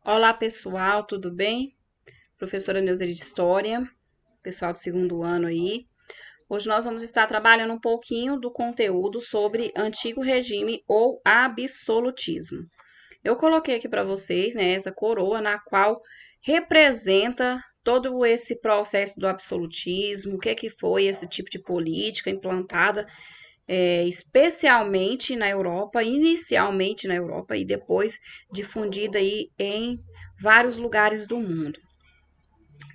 Olá, pessoal, tudo bem? Professora Neuza de História, pessoal do segundo ano aí. Hoje nós vamos estar trabalhando um pouquinho do conteúdo sobre antigo regime ou absolutismo. Eu coloquei aqui para vocês, né, essa coroa na qual representa todo esse processo do absolutismo, o que foi esse tipo de política implantada especialmente na Europa, inicialmente na Europa e depois difundida aí em vários lugares do mundo.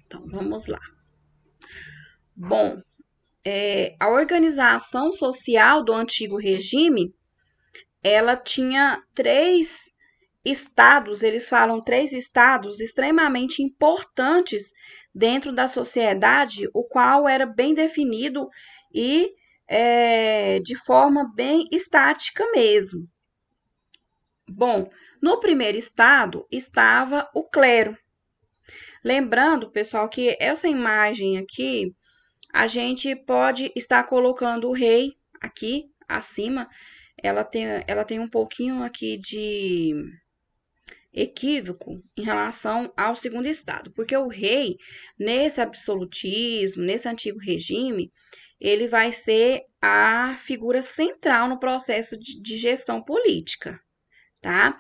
Então, vamos lá. Bom, a organização social do antigo regime, ela tinha três estados, eles falam três estados extremamente importantes dentro da sociedade, o qual era bem definido e de forma bem estática mesmo. Bom, no primeiro estado estava o clero. Lembrando, pessoal, que essa imagem aqui, a gente pode estar colocando o rei aqui acima. Ela tem um pouquinho aqui de equívoco em relação ao segundo estado, porque o rei, nesse absolutismo, nesse antigo regime, ele vai ser a figura central no processo de gestão política, tá?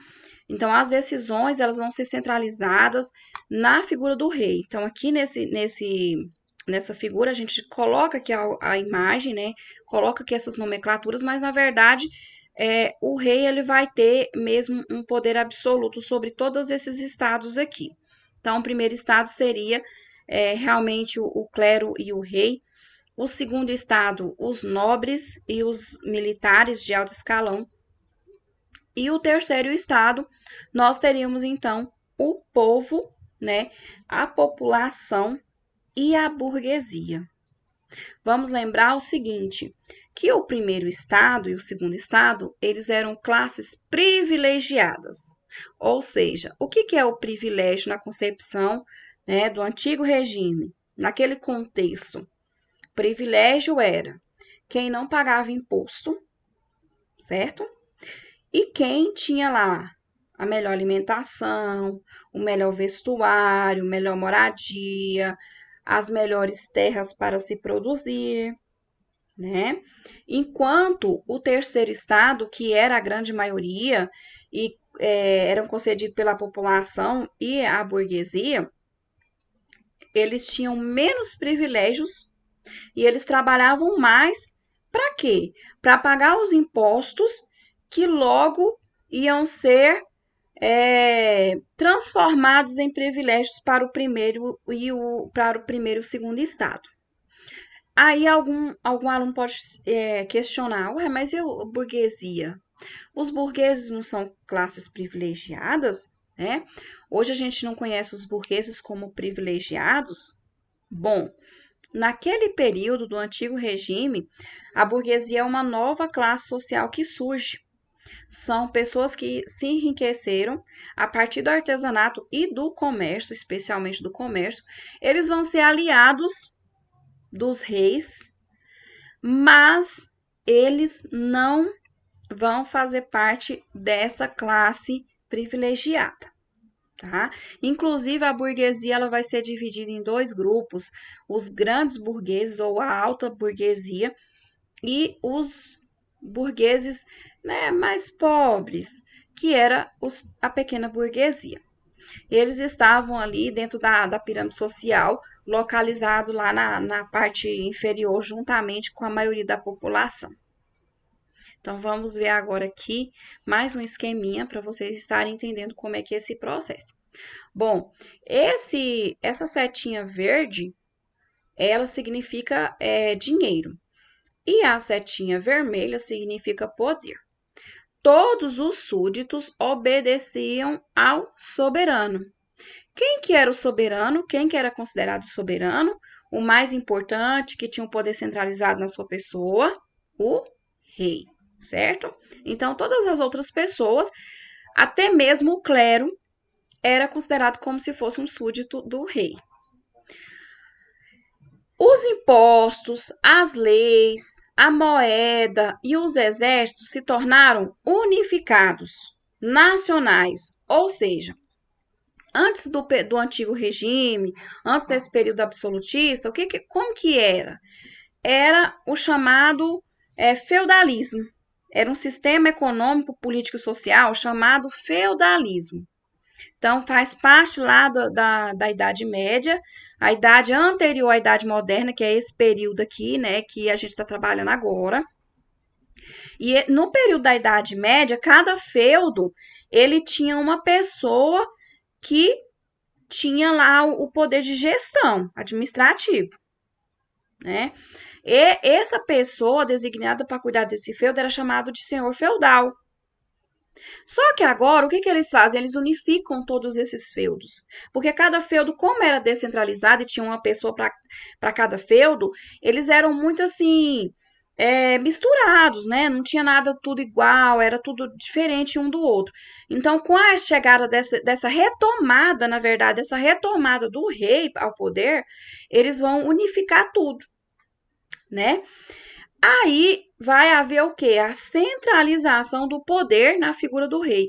Então, as decisões elas vão ser centralizadas na figura do rei. Então, aqui nessa figura, a gente coloca aqui a imagem, né? Coloca aqui essas nomenclaturas, mas na verdade o rei ele vai ter mesmo um poder absoluto sobre todos esses estados aqui. Então, o primeiro estado seria realmente o clero e o rei. O segundo estado, os nobres e os militares de alto escalão. E o terceiro estado, nós teríamos então o povo, né, a população e a burguesia. Vamos lembrar o seguinte, que o primeiro estado e o segundo estado, eles eram classes privilegiadas. Ou seja, o que é o privilégio na concepção, né, do antigo regime? Naquele contexto, privilégio era quem não pagava imposto, certo? E quem tinha lá a melhor alimentação, o melhor vestuário, melhor moradia, as melhores terras para se produzir, né? Enquanto o terceiro estado, que era a grande maioria e eram concedidos pela população e a burguesia, eles tinham menos privilégios e eles trabalhavam mais para quê? Para pagar os impostos que logo iam ser transformados em privilégios para o primeiro e o segundo estado. Aí algum aluno pode questionar, ué, mas e a burguesia? Os burgueses não são classes privilegiadas, né? Hoje a gente não conhece os burgueses como privilegiados. Bom, naquele período do antigo regime, a burguesia é uma nova classe social que surge. São pessoas que se enriqueceram a partir do artesanato e do comércio, especialmente do comércio. Eles vão ser aliados dos reis, mas eles não vão fazer parte dessa classe privilegiada. Tá? Inclusive, a burguesia ela vai ser dividida em dois grupos: os grandes burgueses ou a alta burguesia e os burgueses, né, mais pobres, que era a pequena burguesia. Eles estavam ali dentro da pirâmide social, localizado lá na parte inferior, juntamente com a maioria da população. Então, vamos ver agora aqui mais um esqueminha para vocês estarem entendendo como é que é esse processo. Bom, essa setinha verde, ela significa dinheiro. E a setinha vermelha significa poder. Todos os súditos obedeciam ao soberano. Quem que era o soberano? Quem que era considerado soberano? O mais importante, que tinha um poder centralizado na sua pessoa? O rei, certo? Então, todas as outras pessoas, até mesmo o clero, era considerado como se fosse um súdito do rei. Os impostos, as leis, a moeda e os exércitos se tornaram unificados, nacionais, ou seja, Antes do antigo regime, antes desse período absolutista, como que era? Era o chamado feudalismo. Era um sistema econômico, político e social chamado feudalismo. Então, faz parte lá da Idade Média, a idade anterior à Idade Moderna, que é esse período aqui, né, que a gente está trabalhando agora. E no período da Idade Média, cada feudo, ele tinha uma pessoa que tinha lá o poder de gestão administrativo, né? E essa pessoa designada para cuidar desse feudo era chamado de senhor feudal. Só que agora, o que que eles fazem? Eles unificam todos esses feudos. Porque cada feudo, como era descentralizado e tinha uma pessoa para cada feudo, eles eram muito assim, misturados, né? Não tinha nada tudo igual, era tudo diferente um do outro. Então, com a chegada dessa retomada, na verdade, dessa retomada do rei ao poder, eles vão unificar tudo, né? Aí vai haver o quê? A centralização do poder na figura do rei.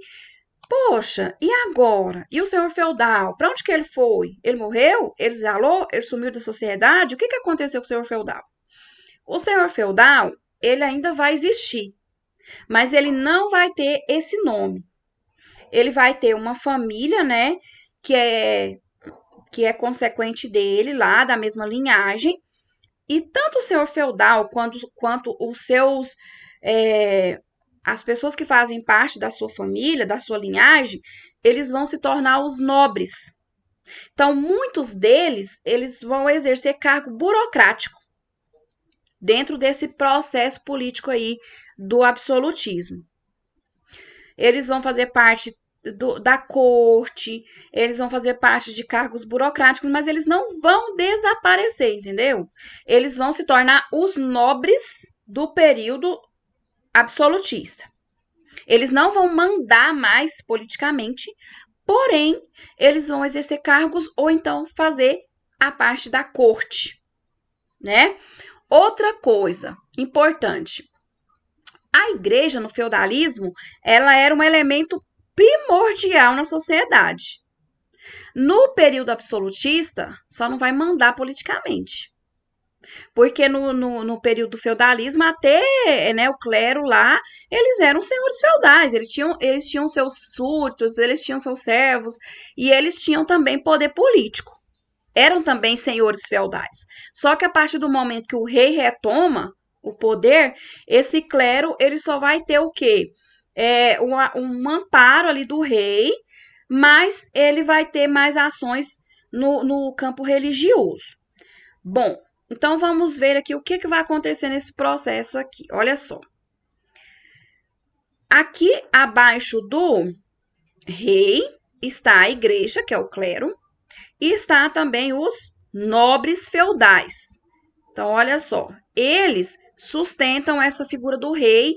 Poxa, e agora? E o senhor feudal? Para onde que ele foi? Ele morreu? Ele exalou? Ele sumiu da sociedade? O que que aconteceu com o senhor feudal? O senhor feudal, ele ainda vai existir, mas ele não vai ter esse nome. Ele vai ter uma família, né, que é que é consequente dele lá, da mesma linhagem, e tanto o senhor feudal quanto os seus as pessoas que fazem parte da sua família, da sua linhagem, eles vão se tornar os nobres. Então, muitos deles, eles vão exercer cargo burocrático dentro desse processo político aí do absolutismo. Eles vão fazer parte da corte, eles vão fazer parte de cargos burocráticos, mas eles não vão desaparecer, entendeu? Eles vão se tornar os nobres do período absolutista. Eles não vão mandar mais politicamente, porém, eles vão exercer cargos ou então fazer a parte da corte, né? Outra coisa importante, a igreja no feudalismo, ela era um elemento primordial na sociedade. No período absolutista, só não vai mandar politicamente. Porque no período do feudalismo, até né, o clero lá, eles eram senhores feudais, eles tinham seus súditos, eles tinham seus servos, e eles tinham também poder político. Eram também senhores feudais. Só que a partir do momento que o rei retoma o poder, esse clero ele só vai ter o quê? Um amparo ali do rei, mas ele vai ter mais ações no campo religioso. Bom, então vamos ver aqui o que vai acontecer nesse processo aqui. Olha só. Aqui abaixo do rei está a igreja, que é o clero, e está também os nobres feudais. Então, olha só, eles sustentam essa figura do rei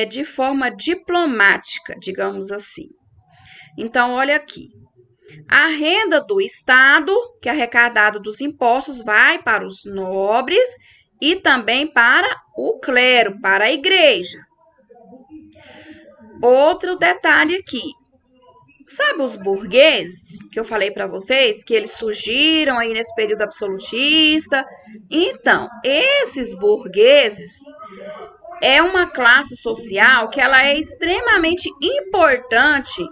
de forma diplomática, digamos assim. Então, olha aqui. A renda do Estado, que é arrecadada dos impostos, vai para os nobres e também para o clero, para a igreja. Outro detalhe aqui. Sabe os burgueses que eu falei para vocês, que eles surgiram aí nesse período absolutista? Então, esses burgueses é uma classe social que ela é extremamente importante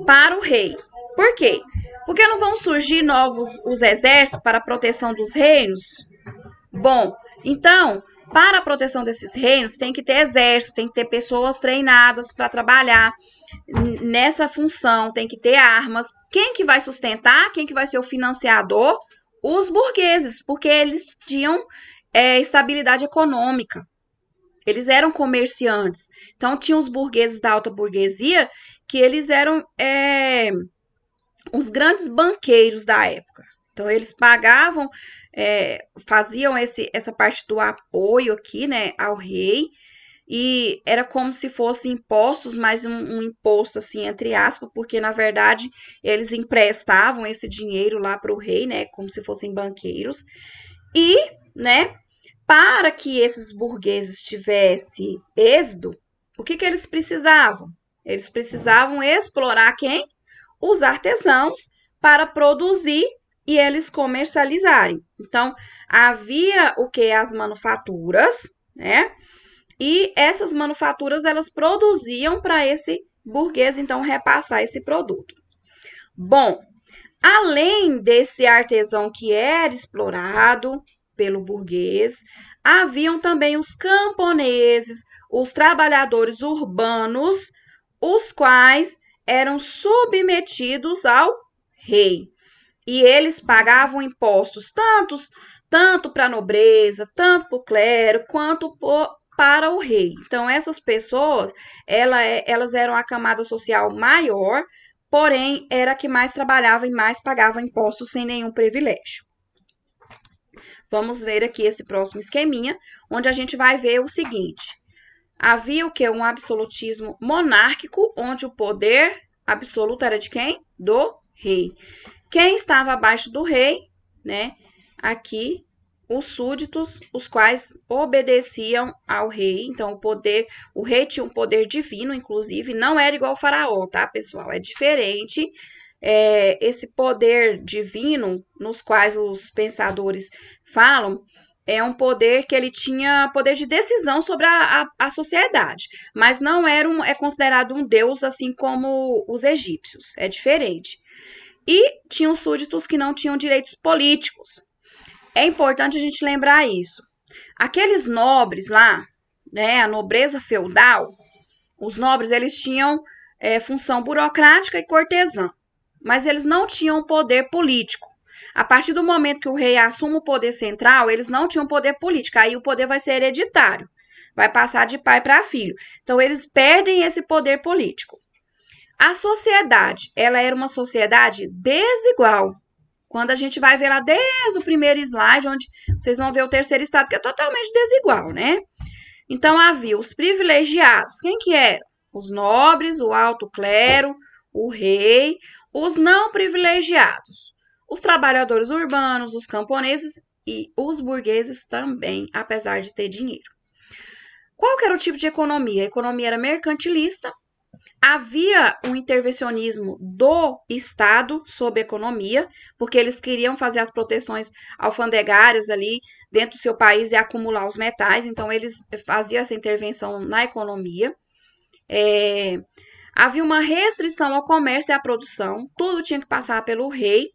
para o rei. Por quê? Porque não vão surgir novos os exércitos para a proteção dos reinos? Bom, então, para a proteção desses reinos, tem que ter exército, tem que ter pessoas treinadas para trabalhar nessa função, tem que ter armas. Quem que vai sustentar? Quem que vai ser o financiador? Os burgueses, porque eles tinham estabilidade econômica. Eles eram comerciantes. Então, tinham os burgueses da alta burguesia que eles eram os grandes banqueiros da época. Então, eles pagavam, faziam essa parte do apoio aqui, né, ao rei, e era como se fossem impostos, mas um imposto, assim, entre aspas, porque, na verdade, eles emprestavam esse dinheiro lá para o rei, né, como se fossem banqueiros, e, né, para que esses burgueses tivessem êxito, o que eles precisavam? Eles precisavam explorar quem? os artesãos para produzir e eles comercializarem. Então, havia o que? As manufaturas, né? E essas manufaturas elas produziam para esse burguês então repassar esse produto. Bom, além desse artesão que era explorado pelo burguês, haviam também os camponeses, os trabalhadores urbanos, os quais eram submetidos ao rei. E eles pagavam impostos tanto para a nobreza, tanto para o clero, quanto para o rei. Então, essas pessoas, elas eram a camada social maior, porém, era a que mais trabalhava e mais pagava impostos sem nenhum privilégio. Vamos ver aqui esse próximo esqueminha, onde a gente vai ver o seguinte. Havia o que? Um absolutismo monárquico, onde o poder absoluto era de quem? Do rei. Quem estava abaixo do rei, né? Aqui, os súditos, os quais obedeciam ao rei. Então, o rei tinha um poder divino, inclusive, não era igual ao faraó, tá, pessoal? É diferente. Esse poder divino, nos quais os pensadores falam, é um poder que ele tinha poder de decisão sobre a sociedade, mas não é considerado um deus assim como os egípcios, é diferente. E tinham súditos que não tinham direitos políticos. É importante a gente lembrar isso. Aqueles nobres lá, né, a nobreza feudal, os nobres eles tinham função burocrática e cortesã, mas eles não tinham poder político. A partir do momento que o rei assume o poder central, eles não tinham poder político, aí o poder vai ser hereditário, vai passar de pai para filho. Então, eles perdem esse poder político. A sociedade, ela era uma sociedade desigual. Quando a gente vai ver lá desde o primeiro slide, onde vocês vão ver o terceiro estado, que é totalmente desigual, né? Então, havia os privilegiados. Quem que eram? Os nobres, o alto clero, o rei, os não privilegiados. Os trabalhadores urbanos, os camponeses e os burgueses também, apesar de ter dinheiro. Qual que era o tipo de economia? A economia era mercantilista. Havia um intervencionismo do Estado sobre a economia, porque eles queriam fazer as proteções alfandegárias ali dentro do seu país e acumular os metais, então eles faziam essa intervenção na economia. Havia uma restrição ao comércio e à produção, tudo tinha que passar pelo rei.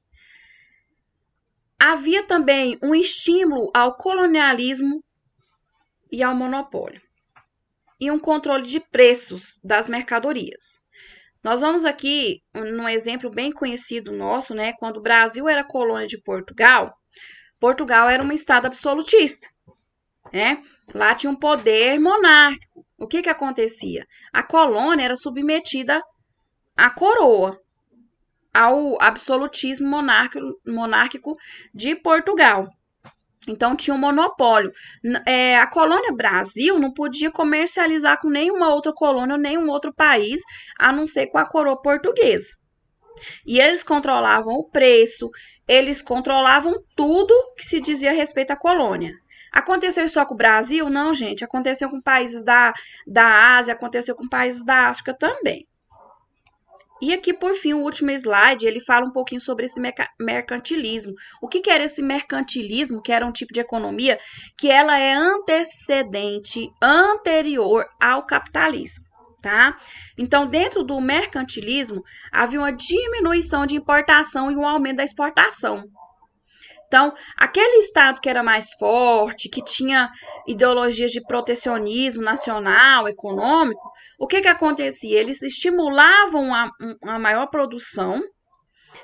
Havia também um estímulo ao colonialismo e ao monopólio, e um controle de preços das mercadorias. Nós vamos aqui num exemplo bem conhecido nosso, né? Quando o Brasil era colônia de Portugal, Portugal era um estado absolutista, né? Lá tinha um poder monárquico. O que que acontecia? A colônia era submetida à coroa, ao absolutismo monárquico de Portugal. Então tinha um monopólio. A colônia Brasil não podia comercializar com nenhuma outra colônia ou nenhum outro país, a não ser com a coroa portuguesa. E eles controlavam o preço, eles controlavam tudo que se dizia a respeito à colônia. Aconteceu só com o Brasil? Não, gente. Aconteceu com países da Ásia, aconteceu com países da África também. E aqui, por fim, o último slide, ele fala um pouquinho sobre esse mercantilismo. O que que era esse mercantilismo, que era um tipo de economia que ela é antecedente, anterior ao capitalismo, tá? Então, dentro do mercantilismo, havia uma diminuição de importação e um aumento da exportação. Então, aquele estado que era mais forte, que tinha ideologias de protecionismo nacional, econômico, o que que acontecia? Eles estimulavam a maior produção,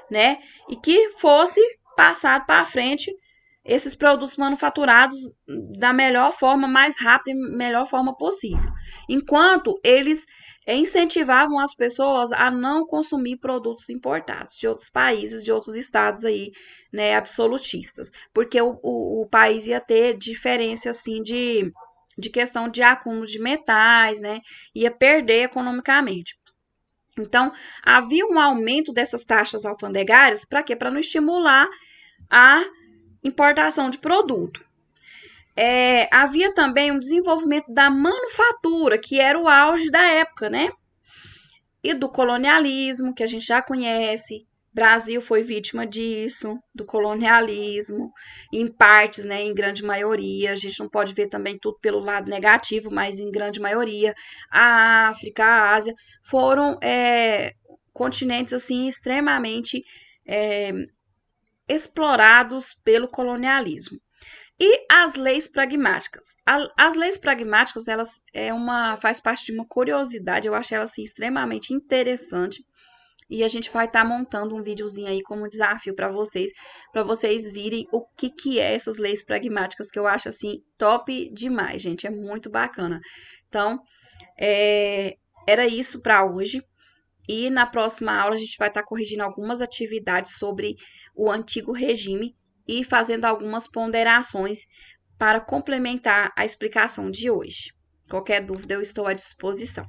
né? E que fosse passado para frente esses produtos manufaturados da melhor forma, mais rápida e melhor forma possível. Enquanto eles incentivavam as pessoas a não consumir produtos importados de outros países, de outros estados aí, né, absolutistas, porque o país ia ter diferença, assim, de questão de acúmulo de metais, né, ia perder economicamente. Então, havia um aumento dessas taxas alfandegárias, para quê? Para não estimular a importação de produto. Havia também um desenvolvimento da manufatura, que era o auge da época, né? e do colonialismo, que a gente já conhece. Brasil foi vítima disso, do colonialismo, em partes, né, em grande maioria. A gente não pode ver também tudo pelo lado negativo, mas em grande maioria. A África, a Ásia foram continentes assim extremamente é, explorados pelo colonialismo. E as leis pragmáticas. As leis pragmáticas, elas faz parte de uma curiosidade, eu acho ela assim, extremamente interessante. E a gente vai estar montando um videozinho aí como desafio para vocês virem o que que é essas leis pragmáticas, que eu acho assim top demais, gente, é muito bacana. Então, é, era isso para hoje. E na próxima aula a gente vai estar corrigindo algumas atividades sobre o antigo regime e fazendo algumas ponderações para complementar a explicação de hoje. Qualquer dúvida, eu estou à disposição.